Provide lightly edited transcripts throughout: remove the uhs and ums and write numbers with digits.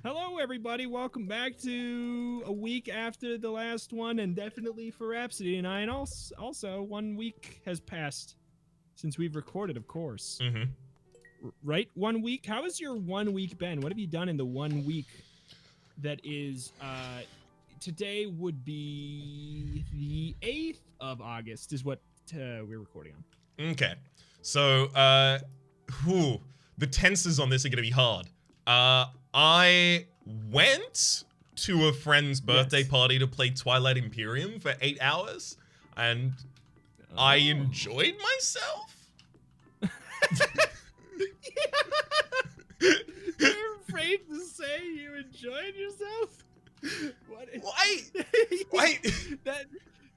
Hello, everybody. Welcome back to a week after the last one, and definitely for Rhapsody and I. And also 1 week has passed since we've recorded, of course. Mm-hmm. Right? 1 week? How has your 1 week been? What have you done in the 1 week that is, today would be the 8th of August is what we're recording on. Okay. So, the tenses on this are going to be hard. I went to a friend's birthday party to play Twilight Imperium for 8 hours, and I enjoyed myself. You're afraid to say you enjoyed yourself? What? Why? That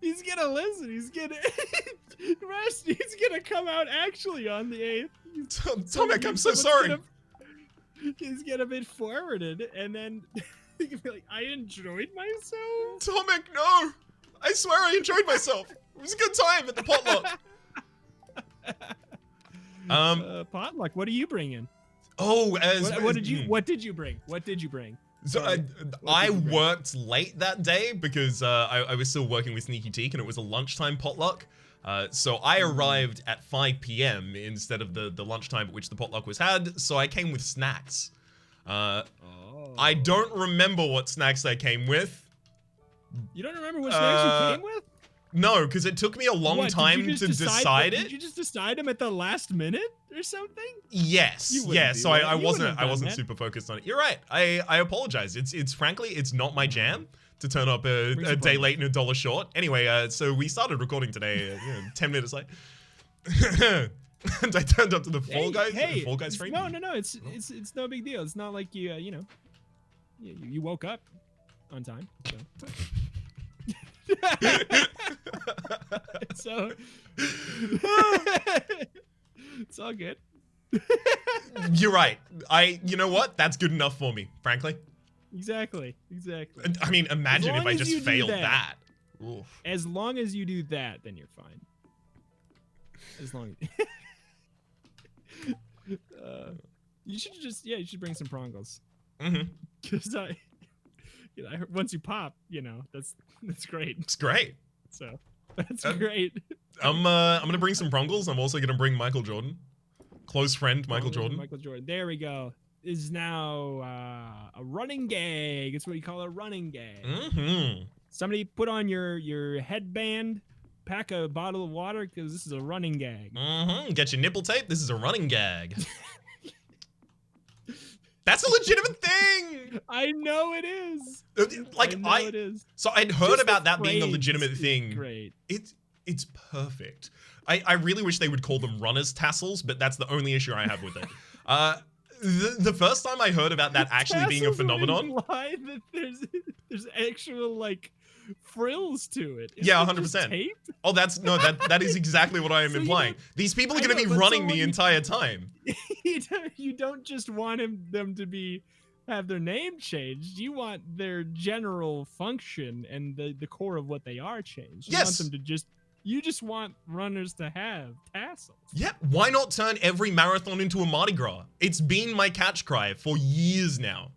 he's gonna listen. He's gonna rest. He's gonna come out actually on the 8th. Tomek, I'm so sorry. He's gonna be forwarded, and then he can be like, "I enjoyed myself." Tomek, no! I swear I enjoyed myself. It was a good time at the potluck. Potluck. What are you bringing? Oh, what did you bring? What did you bring? So I worked late that day because I was still working with Sneaky Teak and it was a lunchtime potluck. So I arrived at 5 p.m. instead of the lunchtime at which the potluck was had, so I came with snacks. I don't remember what snacks I came with. You don't remember what snacks you came with? No, because it took me a long time to decide it. Did you just decide them at the last minute or something? Yes, yes. So I wasn't super focused on it. You're right. I apologize. It's frankly, it's not my jam to turn up a day late and $1 short. Anyway, so we started recording today 10 minutes late. And I turned up to the Fall Guys frame. No. It's no big deal. It's not like you you woke up on time. So, it's all good. You're right. You know what? That's good enough for me, frankly. Exactly. I mean, imagine if I just failed that. Oof. As long as you do that, then you're fine. As long as you should bring some prongles. Mm-hmm. Because once you pop, that's great. It's great. So that's great. I'm gonna bring some prongles. I'm also gonna bring Michael Jordan, close friend Michael Jordan. Michael Jordan. There we go. Is now a running gag. It's what you call a running gag. Mm-hmm. Somebody put on your headband, pack a bottle of water because this is a running gag. Mm-hmm. Get your nipple tape. This is a running gag. That's a legitimate thing. I know it is. It is. So I'd heard about that being a legitimate thing. Great. It's perfect. I really wish they would call them runners tassels, but that's the only issue I have with it. The first time I heard about that actually being a phenomenon. Imply that there's actual frills to it. Yeah, 100%. Oh, that is exactly what I am implying. These people are going to be running the entire time. You don't just want them to have their name changed. You want their general function and the core of what they are changed. You want them to you just want runners to have tassels. Yeah, why not turn every marathon into a Mardi Gras? It's been my catch cry for years now.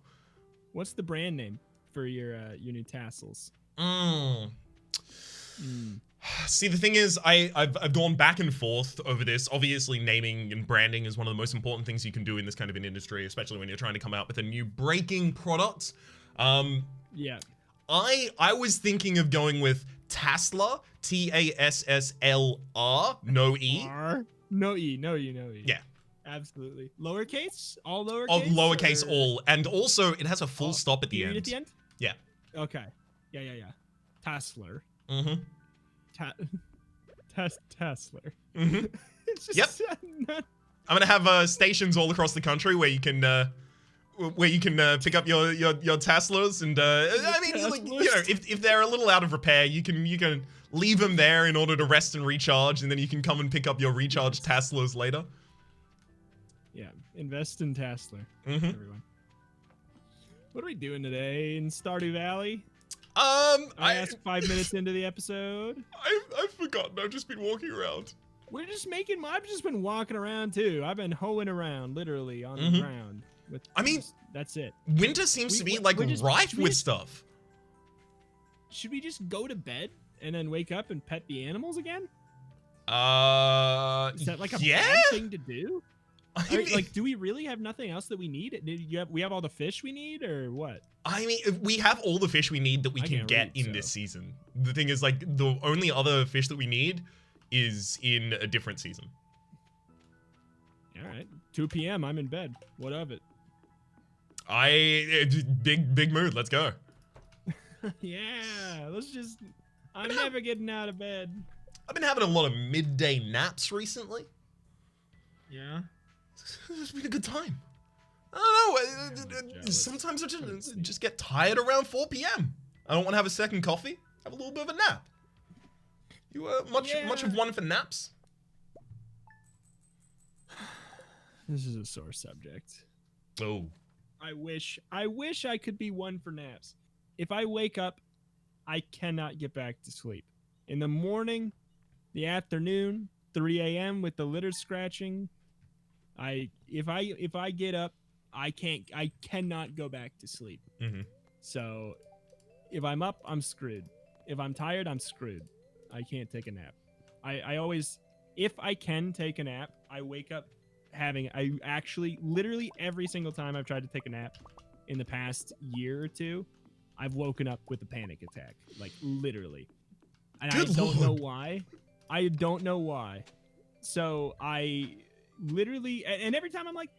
What's the brand name for your new tassels? See, the thing is, I've gone back and forth over this. Obviously, naming and branding is one of the most important things you can do in this kind of an industry, especially when you're trying to come out with a new breaking product. Yeah. I was thinking of going with Tassler, Tassler, no E. No E. Yeah. Absolutely. Lowercase? All lowercase? Oh, lowercase all. And also, it has a full stop at the end. At the end? Yeah. Okay. Yeah. Tassler. Mm-hmm. Tassler. Mm-hmm. Yep. I'm gonna have stations all across the country where you can pick up your Tasslers, and I mean, if they're a little out of repair, you can leave them there in order to rest and recharge, and then you can come and pick up your recharged Tasslers later. Yeah, invest in Tassler, everyone. What are we doing today in Stardew Valley? I asked 5 minutes into the episode. I've forgotten. I've just been walking around. I've just been walking around too. I've been hoeing around, literally, on the ground. I mean, that's it. Winter seems to be like rife with stuff. Should we just go to bed and then wake up and pet the animals again? Is that like a bad thing to do? I mean, like, do we really have nothing else that we need? We have all the fish we need, or what? I mean, we have all the fish we need that we can get in this season. The thing is, like, the only other fish that we need is in a different season. All right, 2 p.m. I'm in bed. What of it? Big mood. Let's go. Yeah, let's just. I'm never getting out of bed. I've been having a lot of midday naps recently. Yeah. It's been a good time. I don't know. Sometimes I just get tired around 4 p.m. I don't want to have a second coffee. Have a little bit of a nap. You much of one for naps? This is a sore subject. Oh. I wish I could be one for naps. If I wake up, I cannot get back to sleep. In the morning, the afternoon, 3 a.m. with the litter scratching, if I get up, I cannot go back to sleep. Mm-hmm. So if I'm up, I'm screwed. If I'm tired, I'm screwed. I can't take a nap. I always, if I can take a nap, I wake up literally every single time I've tried to take a nap in the past year or two, I've woken up with a panic attack, like literally. And I don't know why. I don't know why. So I literally, and every time I'm like,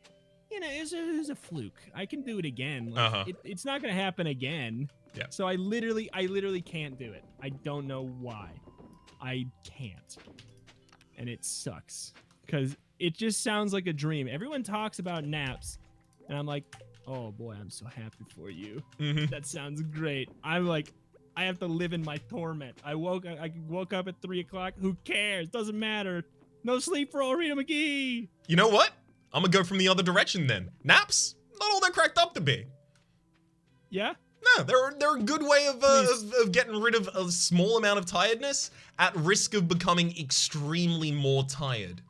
it's a fluke. I can do it again. Like, it's not going to happen again. Yeah. So I literally can't do it. I don't know why. I can't. And it sucks because it just sounds like a dream. Everyone talks about naps and I'm like, oh boy, I'm so happy for you. Mm-hmm. That sounds great. I'm like, I have to live in my torment. I woke up at 3 o'clock. Who cares? Doesn't matter. No sleep for old Rita McGee. You know what? I'm gonna go from the other direction then. Naps, not all they're cracked up to be. Yeah? No, they're a good way of getting rid of a small amount of tiredness at risk of becoming extremely more tired.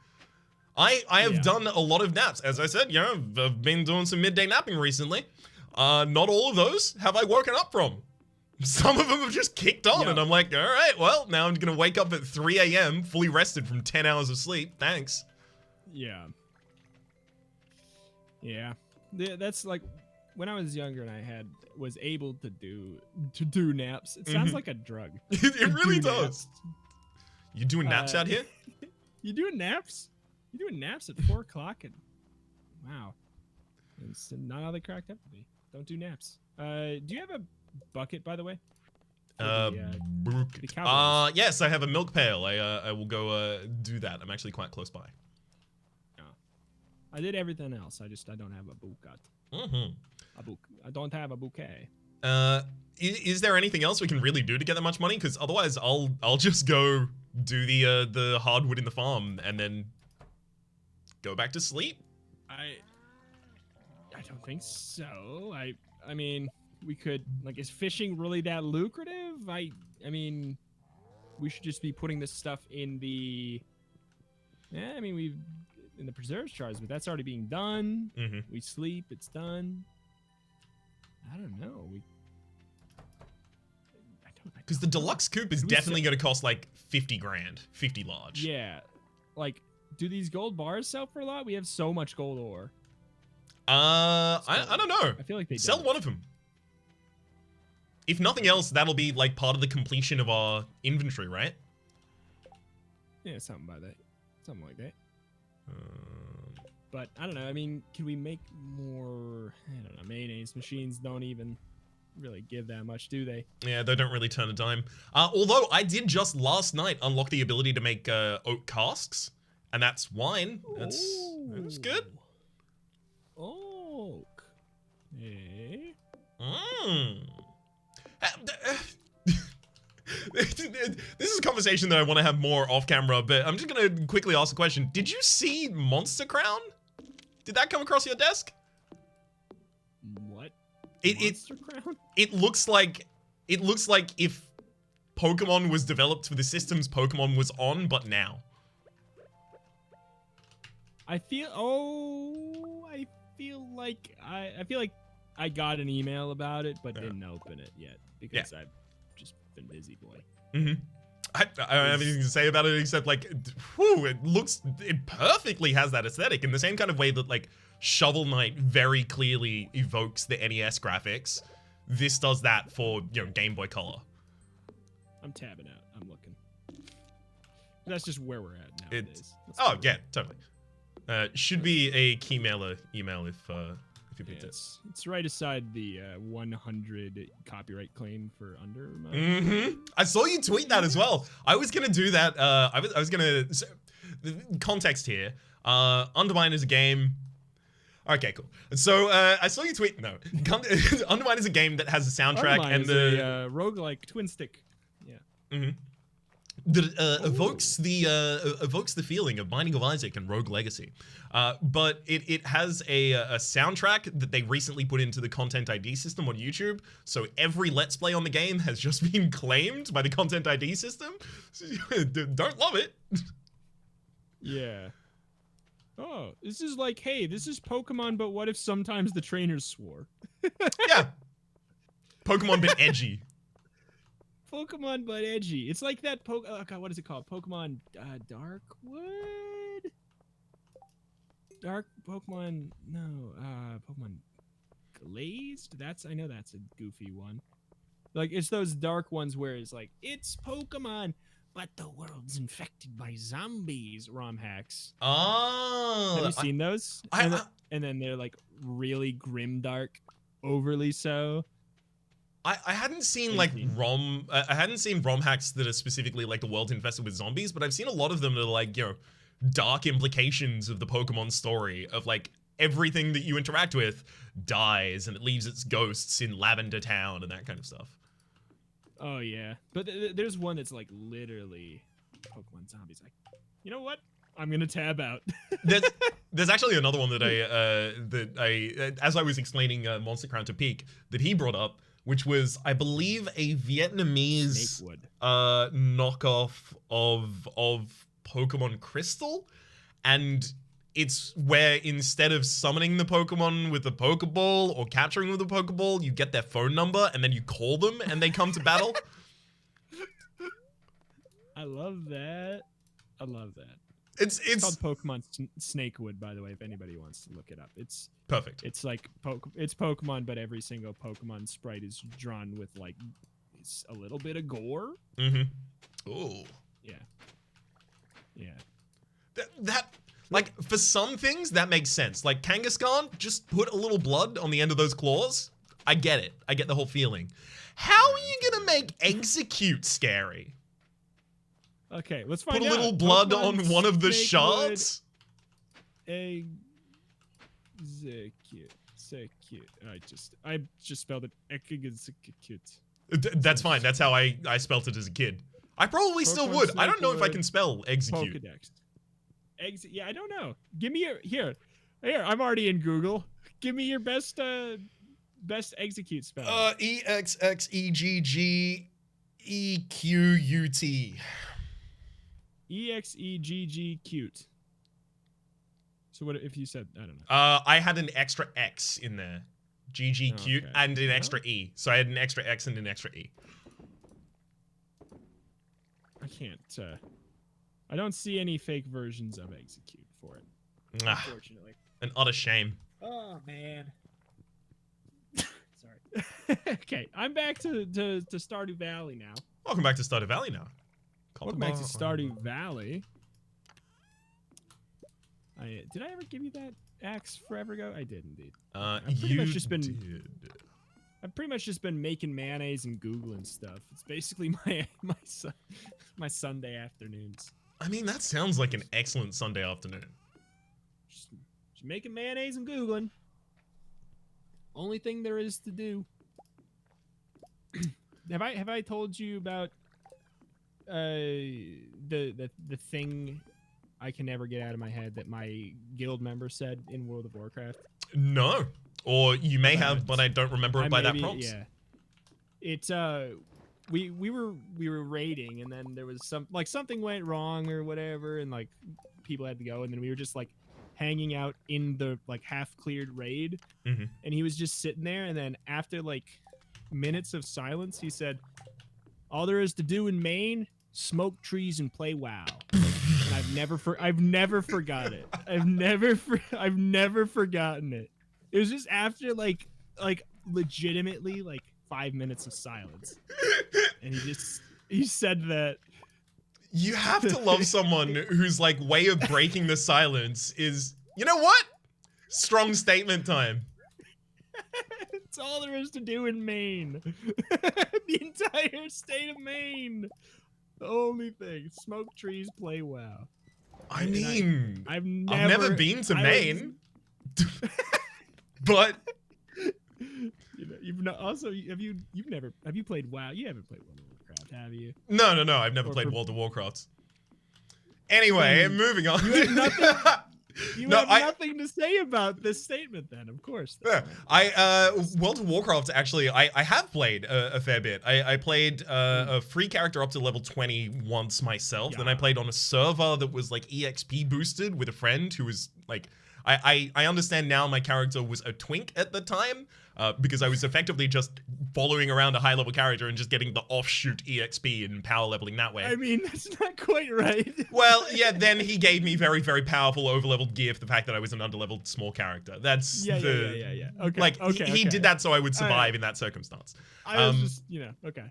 I have done a lot of naps. As I said, I've been doing some midday napping recently. Not all of those have I woken up from. Some of them have just kicked on, and I'm like, all right, well, now I'm gonna wake up at 3 a.m. fully rested from 10 hours of sleep. Thanks. Yeah. Yeah. That's like when I was younger and I was able to do naps. It sounds like a drug. It really does. Naps. You doing naps out here? You doing naps? You doing naps at 4 o'clock? And wow, it's not how they cracked up to be. Don't do naps. Do you have a bucket, by the way? Yes, I have a milk pail. I will go do that. I'm actually quite close by. I did everything else. I don't have a bucket. Mm-hmm. I don't have a bouquet. Is there anything else we can really do to get that much money? Because otherwise, I'll just go do the hardwood in the farm and then go back to sleep. I don't think so. I mean, we could, like, is fishing really that lucrative? I mean, we should just be putting this stuff in the. Yeah, I mean in the preserves jars, but that's already being done. Mm-hmm. We sleep, it's done. I don't know. Because the deluxe coop is definitely going to cost like 50 grand, 50 large. Yeah, like, do these gold bars sell for a lot? We have so much gold ore. I don't know. I feel like they sell one of them. If nothing else, that'll be like part of the completion of our inventory, right? Yeah, something like that. But I don't know. I mean, can we make more? I don't know. Mayonnaise machines don't even really give that much, do they? Yeah, they don't really turn a dime. Although I did just last night unlock the ability to make oak casks, and that's wine. That's good. Oak. Hey. This is a conversation that I want to have more off camera, but I'm just going to quickly ask a question. Did you see Monster Crown? Did that come across your desk? What? Monster Crown? It looks like if Pokemon was developed for the systems Pokemon was on, but now. I feel feel like I got an email about it, but didn't open it yet because I've just been busy, boy. Mm-hmm. I don't have anything to say about it except like, whew, it perfectly has that aesthetic in the same kind of way that like Shovel Knight very clearly evokes the NES graphics. This does that for, you know, Game Boy Color. I'm tabbing out. I'm looking. That's just where we're at nowadays. Oh yeah, totally. Should be a Keymailer email if you picked it. It's right aside the 100 copyright claim for Under. I saw you tweet that as well. I was gonna do that. I was gonna. Context here. Undermine is a game. Okay, cool. So I saw you tweet. No, Undermine is a game that has a soundtrack Undermine and is a roguelike twin stick. Yeah. That evokes the feeling of Binding of Isaac and Rogue Legacy, but it has a soundtrack that they recently put into the Content ID system on YouTube. So every Let's Play on the game has just been claimed by the Content ID system. Don't love it. Yeah. Oh, this is like, hey, this is Pokemon, but what if sometimes the trainers swore? Yeah. Pokemon bit edgy. Pokemon but edgy. It's like that oh god, what is it called? Pokemon Darkwood? Dark Pokemon Pokemon Glazed? I know that's a goofy one. Like it's those dark ones where it's like, it's Pokemon, but the world's infected by zombies. ROM hacks. Oh. Have you seen those? And then they're like really grim dark, overly so. I hadn't seen like I hadn't seen ROM hacks that are specifically like the world infested with zombies, but I've seen a lot of them that are like, you know, dark implications of the Pokemon story of like everything that you interact with dies and it leaves its ghosts in Lavender Town and that kind of stuff. Oh yeah, but there's one that's like literally Pokemon zombies. Like, you know what? I'm gonna tab out. There's actually another one that I as I was explaining Monster Crown to Peak that he brought up, which was, I believe, a Vietnamese knockoff of Pokemon Crystal. And it's where instead of summoning the Pokemon with a Pokeball or capturing with a Pokeball, you get their phone number and then you call them and they come to battle. I love that. I love that. It's called Pokemon Snakewood, by the way, if anybody wants to look it up. It's perfect. It's like it's Pokemon, but every single Pokemon sprite is drawn with like a little bit of gore. Mm-hmm. Oh. Yeah. Yeah. That like for some things that makes sense. Like Kangaskhan, just put a little blood on the end of those claws. I get it. I get the whole feeling. How are you gonna make Execute scary? Okay, let's find out. Put a little blood Pokemon on one of the shards? Execute. I just spelled it execute. That's fine. That's how I spelt it as a kid. I probably still would. I don't know if I can spell execute. Pokedex. Yeah, I don't know. Give me your here. I'm already in Google. Give me your best execute spell. EXXEGGEQUT. EXEGG cute. So what if you said, I don't know. I had an extra X in there. GG cute and an extra E. So I had an extra X and an extra E. I can't I don't see any fake versions of execute for it. Unfortunately. An utter shame. Oh man. Sorry. Okay, I'm back to Stardew Valley now. Welcome back to Stardew Valley now. Welcome back to Stardew Valley. Did I ever give you that axe forever ago? I did indeed. I've pretty much just been making mayonnaise and Googling stuff. It's basically my Sunday afternoons. I mean, that sounds like an excellent Sunday afternoon. Just making mayonnaise and Googling. Only thing there is to do. Have I told you about the thing I can never get out of my head that my guild member said in World of Warcraft? No. Or you may have, but I don't remember it by that prompt. Yeah. It's we were raiding and then there was something went wrong or whatever and like people had to go and then we were just like hanging out in the like half cleared raid, and he was just sitting there. And then after like minutes of silence, he said, "All there is to do in Maine, smoke trees and play WoW." And I've never forgot it. I've never forgotten it. It was just after like legitimately like 5 minutes of silence, and he said that. You have to love someone whose like way of breaking the silence is, you know what? Strong statement time. It's all there is to do in Maine. The entire state of Maine. The only thing. Smoke trees, play WoW. I mean, I've never been to Maine. But you've also have you played WoW? You haven't played World of Warcraft, have you? No. I've never played World of Warcraft. Anyway, moving on. You have nothing. You have nothing to say about this statement, then, of course. Yeah. World of Warcraft, actually, I have played a fair bit. I played a free character up to level 20 once myself. Yeah. Then I played on a server that was like EXP boosted with a friend who was like, I understand now my character was a twink at the time. Because I was effectively just following around a high-level character and just getting the offshoot EXP and power leveling that way. I mean, that's not quite right. Well, yeah, then he gave me very, very powerful over-leveled gear for the fact that I was an under-leveled small character. That's yeah. Okay. Like, he did that so I would survive in that circumstance. I was just, okay.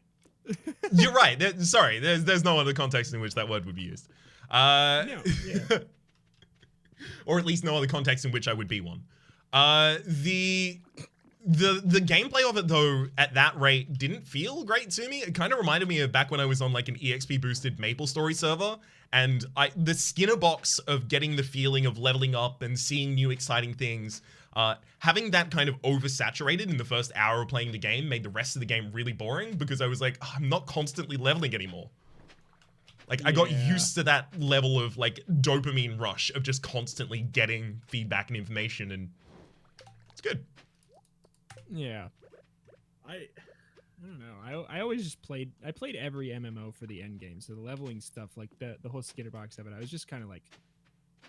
You're right. Sorry, there's no other context in which that word would be used. No, yeah. Or at least no other context in which I would be one. The gameplay of it, though, at that rate, didn't feel great to me. It kind of reminded me of back when I was on like an EXP boosted MapleStory server, and the Skinner box of getting the feeling of leveling up and seeing new exciting things, having that kind of oversaturated in the first hour of playing the game made the rest of the game really boring because I was like, oh, I'm not constantly leveling anymore. Like, I got used to that level of like dopamine rush of just constantly getting feedback and information, and it's good. Yeah, I don't know. I always just played every MMO for the end game. So the leveling stuff, like the whole Skitter box of it, I was just kind of like,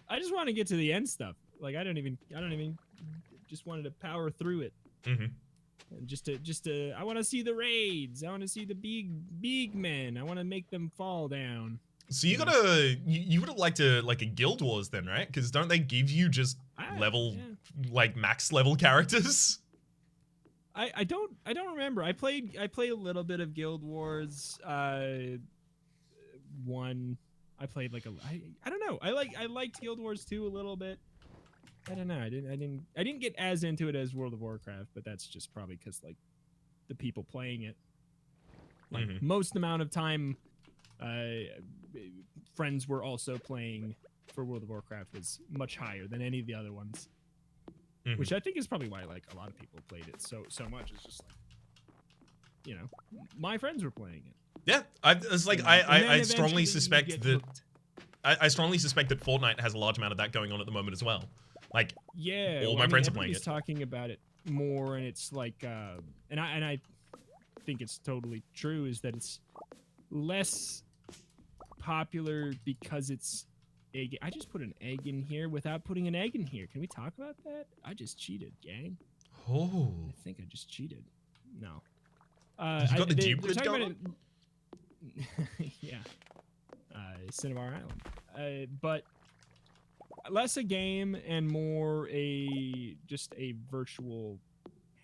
I just want to get to the end stuff. Like I don't even just wanted to power through it. And I want to see the raids. I want to see the big men. I want to make them fall down. So you would have liked like a Guild Wars then, right? Because don't they give you just like max level characters? I don't remember. I played a little bit of Guild Wars. One. I played like I don't know. I liked Guild Wars 2 a little bit. I don't know. I didn't get as into it as World of Warcraft, but that's just probably because like the people playing it. Like most amount of time, friends were also playing for World of Warcraft was much higher than any of the other ones. Which I think is probably why like a lot of people played it so much. It's just like, my friends were playing it. Yeah, I strongly suspect that I strongly suspect that Fortnite has a large amount of that going on at the moment as well. Like, all my friends are playing it. Talking about it more, and it's like, and I think it's totally true. Is that it's less popular because it's. I just put an egg in here without putting an egg in here. Can we talk about that? I just cheated, gang. Oh. I think I just cheated. No. You got the duplicate going? Yeah. Cinnabar Island. But less a game and more just a virtual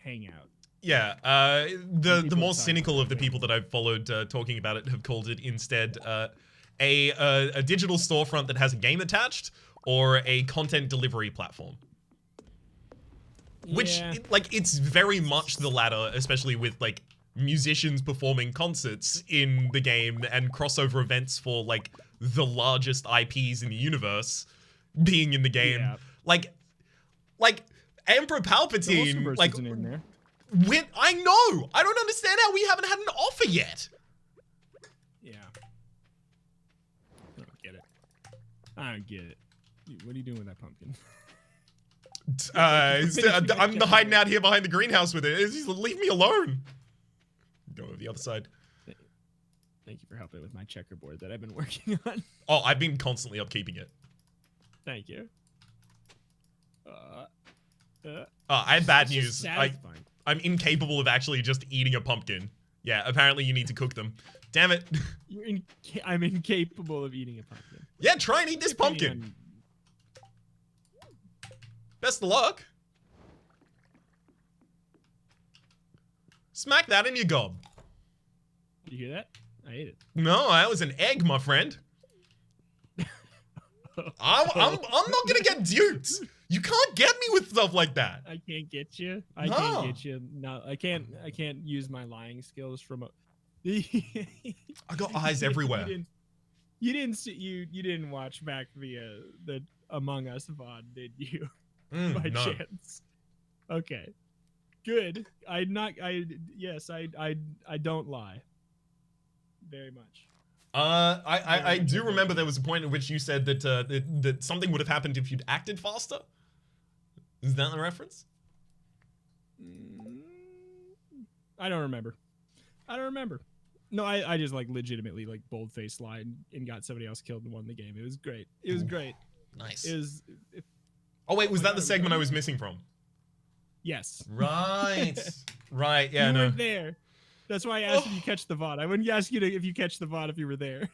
hangout. Yeah. The more cynical of the people that I've followed talking about it have called it instead a digital storefront that has a game attached, or a content delivery platform. Which, it's very much the latter, especially with, like, musicians performing concerts in the game and crossover events for, like, the largest IPs in the universe being in the game. Yeah. Like, Emperor Palpatine, like, isn't in there. I know! I don't understand how we haven't had an offer yet! Yeah. I don't get it. What are you doing with that pumpkin? I'm hiding out here behind the greenhouse with it. Leave me alone. Go to the other side. Thank you for helping with my checkerboard that I've been working on. Oh, I've been constantly upkeeping it. Thank you. I have bad news. Satisfying. I'm incapable of actually just eating a pumpkin. Yeah, apparently you need to cook them. Damn it. I'm incapable of eating a pumpkin. Yeah, try and eat this pumpkin. Best of luck. Smack that in your gob. Did you hear that? I ate it. No, that was an egg, my friend. I'm not gonna get duped. You can't get me with stuff like that. I can't get you. I can't get you. No, I can't use my lying skills from a. I got eyes everywhere. You didn't watch back the Among Us VOD, did you? By chance. Okay. Good. I don't lie. Very much. I do remember there was a point at which you said that that something would have happened if you'd acted faster. Is that the reference? I don't remember. No, I just like legitimately like bold-faced lied and got somebody else killed and won the game. It was great. It was great. Nice. Oh wait, was that the segment I was missing from? Yes. Right. Right. Yeah. You weren't there. That's why I asked if you catch the VOD. I wouldn't ask you if you catch the VOD if you were there.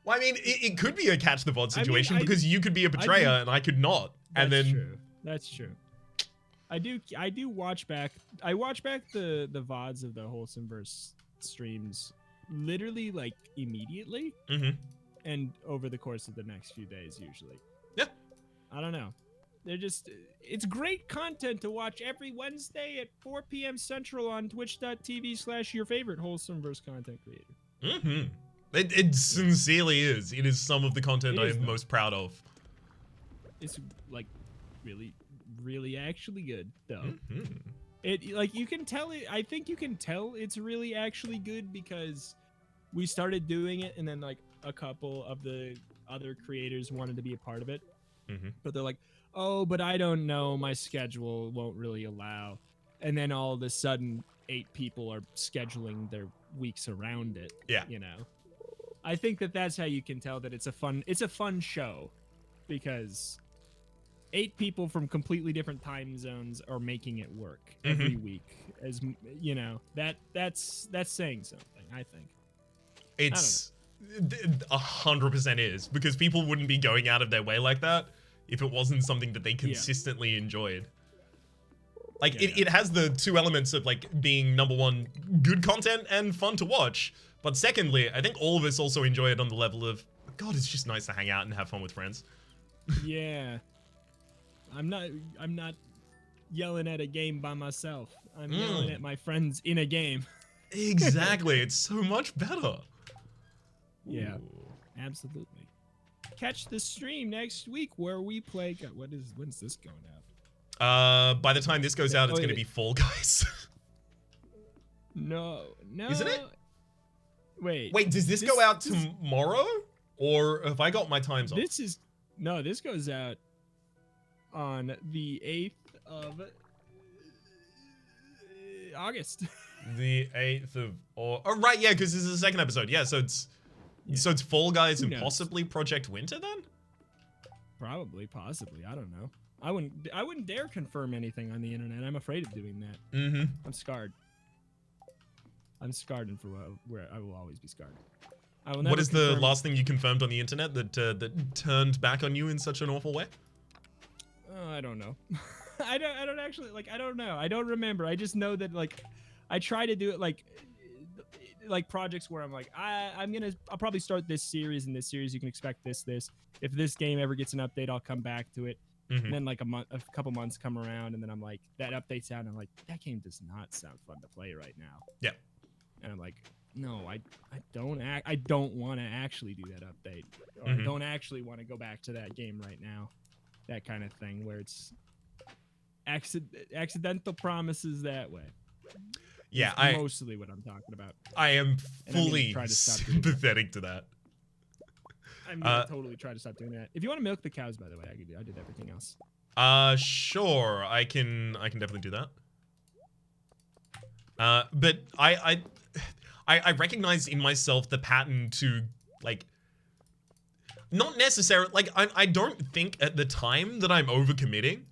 Well, I mean, it could be a catch the VOD situation because you could be a betrayer and I could not. That's true. That's true. I do watch back. I watch back the VODs of the Wholesomeverse streams literally like immediately and over the course of the next few days usually. Yeah. I don't know. It's great content to watch every Wednesday at 4 p.m. Central on twitch.tv/yourfavorite Wholesomeverse content creator. It sincerely is. It is some of the content I am most proud of. It's like really actually good though. It like you can tell it. I think you can tell it's really actually good because we started doing it and then like a couple of the other creators wanted to be a part of it, but they're like, oh, but I don't know, my schedule won't really allow. And then all of a sudden, 8 people are scheduling their weeks around it. Yeah. You know, I think that's how you can tell that it's a fun show because 8 people from completely different time zones are making it work every week. As you know, that's saying something, I think. It's 100% is because people wouldn't be going out of their way like that if it wasn't something that they consistently enjoyed. Like, it has the two elements of, like, being, number one, good content and fun to watch. But secondly, I think all of us also enjoy it on the level of, God, it's just nice to hang out and have fun with friends. Yeah. I'm not yelling at a game by myself. I'm yelling at my friends in a game. Exactly. It's so much better. Yeah, Ooh. absolutely. Catch the stream next week where we play. When's this going out? By the time this goes out, it's going to be Fall Guys. No. Isn't it? Wait, does this go out tomorrow? Or have I got my times off? This goes out on the 8th of August. The 8th of... Oh, right, yeah, because this is the second episode. Yeah, so it's Fall Guys and possibly Project Winter then? Probably, possibly. I don't know. I wouldn't dare confirm anything on the internet. I'm afraid of doing that. I'm scarred. I'm scarred, and for where I will always be scarred. What is the last thing you confirmed on the internet that turned back on you in such an awful way? I don't know. I don't actually I don't know. I don't remember. I just know that I try to do it like projects where I'm like I'll probably start this series, and this series you can expect this. If this game ever gets an update, I'll come back to it. And then a couple months come around, and then I'm like, that update's out, and I'm like, that game does not sound fun to play right now. Yeah. And I'm like, no, I don't want to actually do that update, or I don't actually want to go back to that game right now. That kind of thing where it's accidental promises that way. Yeah, that's mostly what I'm talking about. I am fully sympathetic to that. I'm gonna totally try to stop doing that. If you want to milk the cows, by the way, I did everything else. Sure, I can definitely do that. But I recognize in myself the pattern to Not necessarily. Like, I don't think at the time that I'm overcommitting,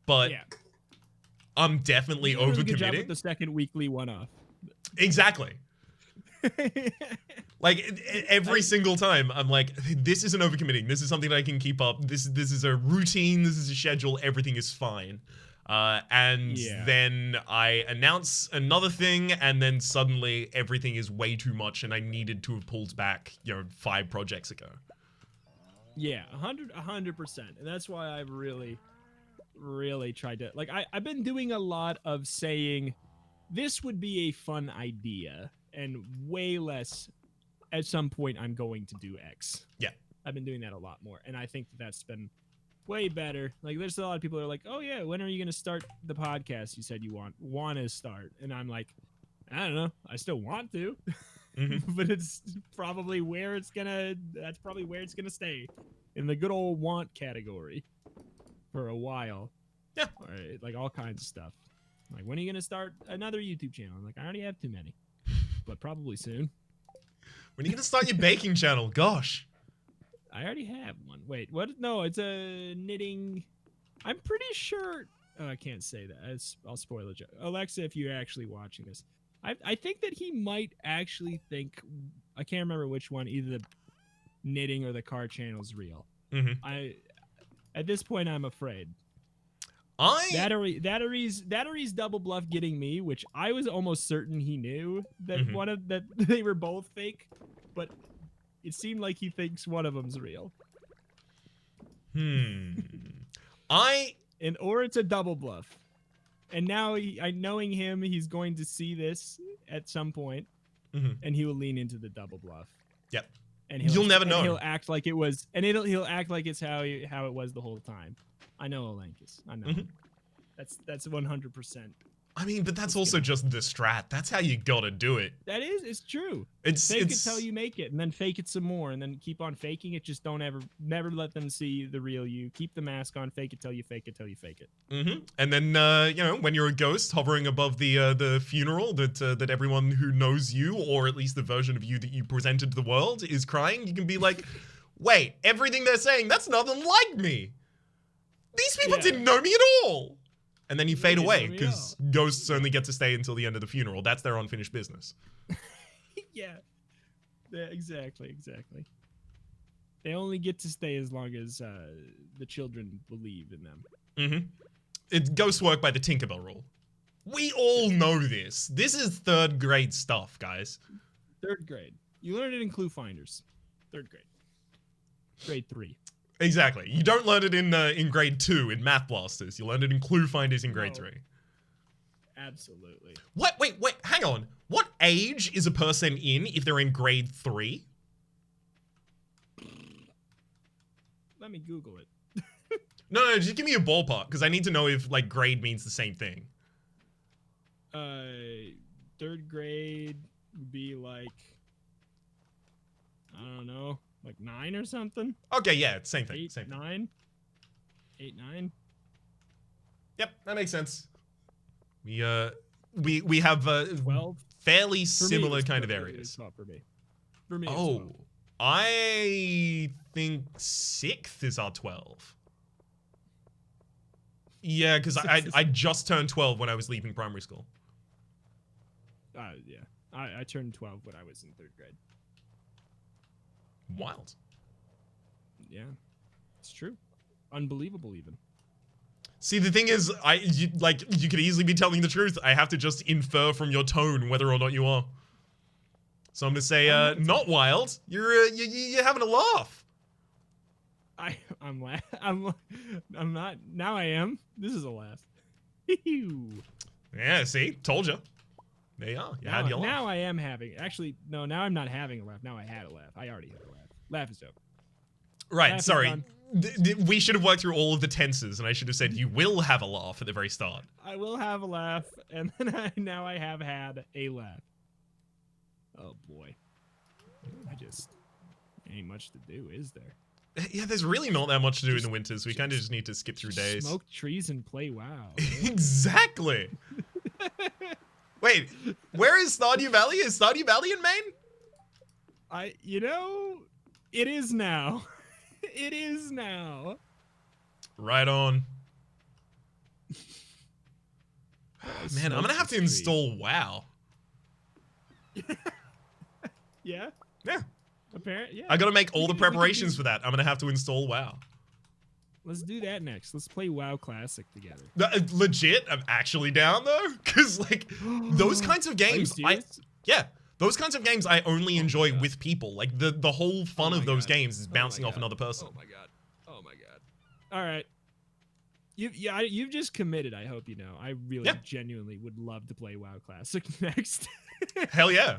but Yeah. I'm definitely You did a really overcommitting. good job with the second weekly one-off. Exactly. Like every single time I'm like, this isn't overcommitting. This is something that I can keep up. This is a routine. This is a schedule. Everything is fine. And then I announce another thing, and then suddenly everything is way too much, and I needed to have pulled back, 5 projects ago. Yeah, 100%, and that's why I've really tried to, like, I've been doing a lot of saying this would be a fun idea, and way less at some point I'm going to do X. Yeah. I've been doing that a lot more, and I think that's been way better. Like, there's a lot of people that are like, oh yeah, when are you going to start the podcast you said you want to start? And I'm like, I don't know. I still want to. But it's probably where it's gonna stay, in the good old want category for a while. Yeah. Or, like, all kinds of stuff. Like, when are you gonna start another YouTube channel? I'm like, I already have too many, but probably soon. When are you gonna start your baking channel? Gosh. I already have one. Wait, what? No, it's a knitting. I'm pretty sure. Oh, I can't say that. I'll spoil it. Alexa, if you're actually watching this, I think that he might actually think. I can't remember which one. Either the knitting or the car channel is real. At this point, I'm afraid. That or he's double bluff getting me, which I was almost certain he knew that that they were both fake, but it seemed like he thinks one of them's real. Or it's a double bluff. And now, knowing him, he's going to see this at some point, and he will lean into the double bluff. Yep. And you'll never know. He'll act like it was, and he'll act like it's how it was the whole time. I know Olankus. I know. That's 100%. I mean, but that's also just the strat. That's how you gotta do it. It's true. Fake it till you make it, and then fake it some more, and then keep on faking it. Just never let them see the real you. Keep the mask on. Fake it till you fake it till you fake it. And then when you're a ghost hovering above the funeral that everyone who knows you, or at least the version of you that you presented to the world, is crying, you can be like, wait, everything they're saying, that's nothing like me. These people didn't know me at all. And then you fade away, because ghosts only get to stay until the end of the funeral. That's their unfinished business. Yeah, exactly. They only get to stay as long as the children believe in them. It's ghost work by the Tinkerbell rule. We all know this. This is 3rd grade stuff, guys. 3rd grade. You learned it in Clue Finders. 3rd grade. Grade 3. Exactly. You don't learn it in grade 2 in Math Blasters. You learn it in Clue Finders in grade 3. Absolutely. What? Wait, hang on. What age is a person in if they're in grade 3? Let me Google it. No, just give me a ballpark, because I need to know if, like, grade means the same thing. 3rd grade would be like, I don't know, like 9 or something. Okay, yeah, it's same thing. 8, same 9. 8, 9. Yep, that makes sense. We have 12. Fairly similar kind of areas. For me. Oh, I think 6th is our 12. Yeah, because I just turned 12 when I was leaving primary school. Yeah, I turned 12 when I was in 3rd grade. Wild. Yeah, it's true. Unbelievable, even. See, the thing is, you could easily be telling the truth. I have to just infer from your tone whether or not you are. So I'm gonna say, not wild. You're having a laugh. I'm not. Now I am. This is a laugh. Yeah, see, told you. There you are. You had your laugh. Now I am having. Actually, no. Now I'm not having a laugh. Now I had a laugh. I already had a laugh. Laugh is over. Right. Laugh sorry. We should have worked through all of the tenses, and I should have said you will have a laugh at the very start. I will have a laugh, and then now I have had a laugh. Oh boy. Ain't much to do, is there? Yeah, there's really not that much to do in the winters. We kind of just need to skip through days. Smoke trees and play WoW. Exactly. Wait, where is Stardew Valley? Is Stardew Valley in Maine? It is now. It is now. Right on. Man, I'm gonna have to install WoW. Yeah? Yeah. Apparently, yeah. I gotta make all the preparations for that. I'm gonna have to install WoW. Let's do that next. Let's play WoW Classic together. Legit, I'm actually down though, because like those kinds of games, those kinds of games I only enjoy with people. Like the whole fun of those games is bouncing off another person. Oh my god. Oh my god. All right. You've just committed. I hope you know. I really genuinely would love to play WoW Classic next. Hell yeah.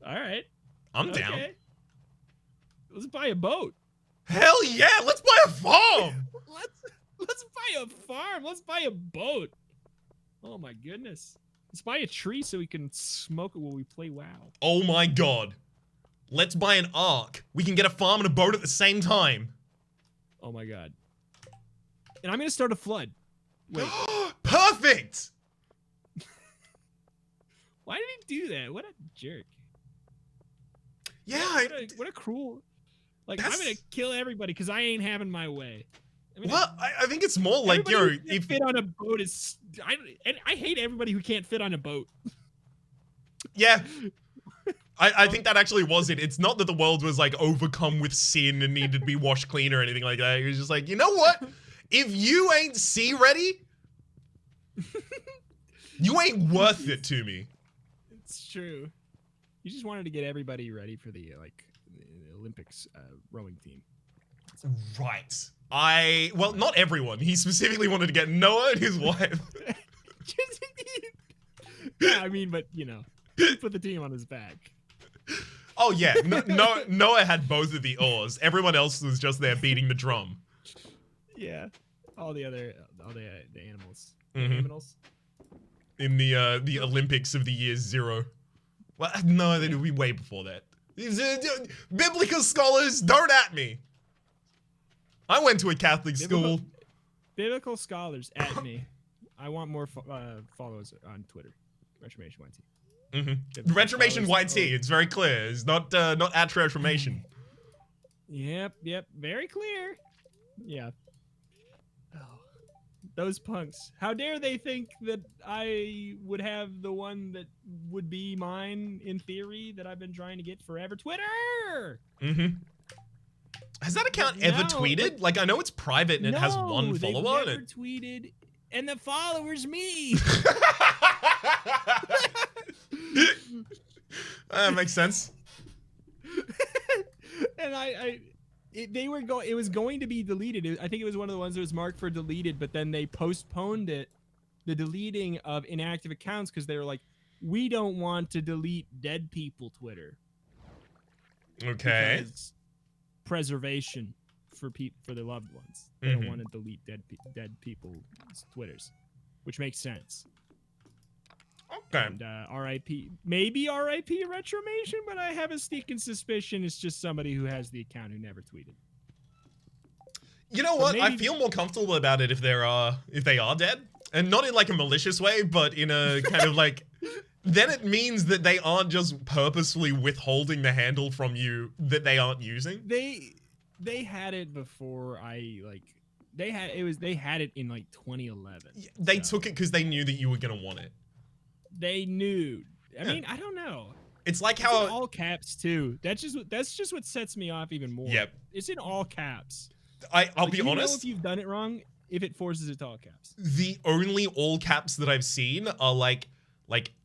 All right. I'm down. Let's buy a boat. Hell yeah, let's buy a farm. Let's buy a farm. Let's buy a boat. Oh my goodness. Let's buy a tree so we can smoke it while we play WoW. Oh my god. Let's buy an ark. We can get a farm and a boat at the same time. Oh my god. And I'm gonna start a flood. Wait. Perfect. Why did he do that? What a jerk. Yeah. What a cruel. Like, I'm gonna kill everybody because I ain't having my way. I mean, well, I think it's more like, if fit on a boat is. I hate everybody who can't fit on a boat. Yeah. I think that actually was it. It's not that the world was like overcome with sin and needed to be washed clean or anything like that. It was just like, you know what? If you ain't sea ready, you ain't worth it to me. It's true. You just wanted to get everybody ready for the Olympics rowing team. Right. Well, not everyone. He specifically wanted to get Noah and his wife. Yeah, I mean, but you know, he put the team on his back. Oh yeah, Noah had both of the oars. Everyone else was just there beating the drum. Yeah, all the animals. Mm-hmm. Animals. In the Olympics of the year 0. Well, no, they'd be way before that. Biblical scholars, don't at me. I went to a Catholic school. Biblical scholars at me. I want more followers on Twitter. Reformation YT. Mm-hmm. Reformation YT. It's very clear. It's not at Reformation. Yep. Very clear. Yeah. Oh, those punks. How dare they think that I would have the one that would be mine in theory that I've been trying to get forever? Twitter! Mm-hmm. Has that account ever tweeted? Like, I know it's private and it has one follower. They've never tweeted, and the follower's me. That makes sense. And it was going to be deleted. I think it was one of the ones that was marked for deleted, but then they postponed it, the deleting of inactive accounts, because they were like, we don't want to delete dead people Twitter. Okay. Because preservation for their loved ones. They don't want to delete dead people's Twitters, which makes sense. Okay. And RIP, maybe RIP Retromation, but I have a sneaking suspicion it's just somebody who has the account who never tweeted. You know what? I feel more comfortable about it if they are dead, and not in like a malicious way, but in a kind of like. Then it means that they aren't just purposefully withholding the handle from you that they aren't using. They had it before they had it in like 2011. They took it because they knew that you were gonna want it. They knew. I mean, I don't know. It's like it's how in all caps too. That's just what sets me off even more. Yep. It's in all caps. I'll be honest. Know if you've done it wrong, if it forces it to all caps. The only all caps that I've seen are like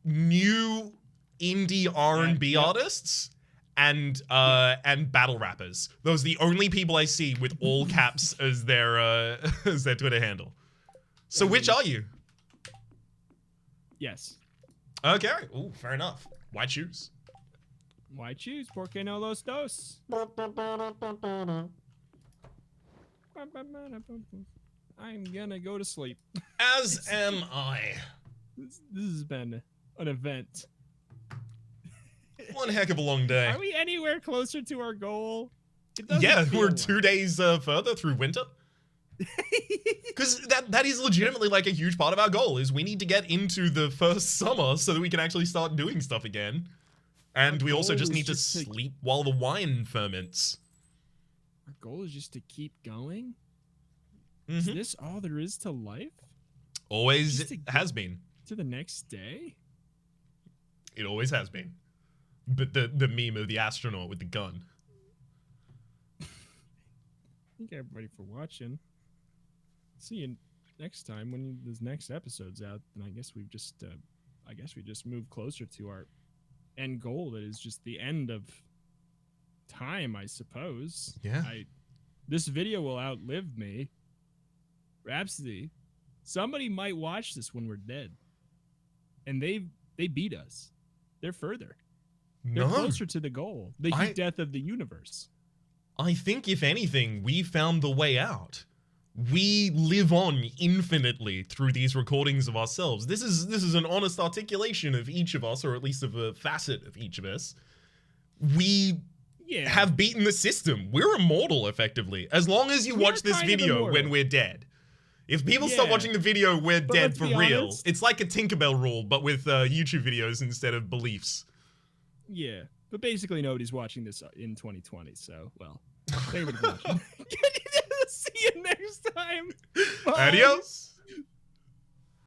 new indie R&B artists and battle rappers. Those are the only people I see with all caps as their as their Twitter handle. So which are you? Yes. Okay. Ooh, fair enough. Why choose? Why choose? Porque no los dos. I'm gonna go to sleep. As am I. This has been an event. One heck of a long day. Are we anywhere closer to our goal? Yeah, we're 2 days further through winter. Because that is legitimately like a huge part of our goal is we need to get into the first summer so that we can actually start doing stuff again. And we also just need to sleep while the wine ferments. Our goal is just to keep going? Is this all there is to life? Always has been. To the next day? It always has been. But the meme of the astronaut with the gun. Thank everybody for watching. See you next time when this next episode's out. And I guess we just move closer to our end goal. That is just the end of time, I suppose. Yeah. This video will outlive me. Rhapsody. Somebody might watch this when we're dead. And they beat us. They're further. They're closer to the goal. The heat death of the universe. I think, if anything, we found the way out. We live on infinitely through these recordings of ourselves. This is an honest articulation of each of us, or at least of a facet of each of us. We have beaten the system. We're immortal, effectively. As long as you watch this video when we're dead. If people start watching the video, we're dead for real. Honest. It's like a Tinkerbell rule, but with YouTube videos instead of beliefs. Yeah, but basically nobody's watching this in 2020, so, well, thank you for watching. See you next time. Bye. Adios.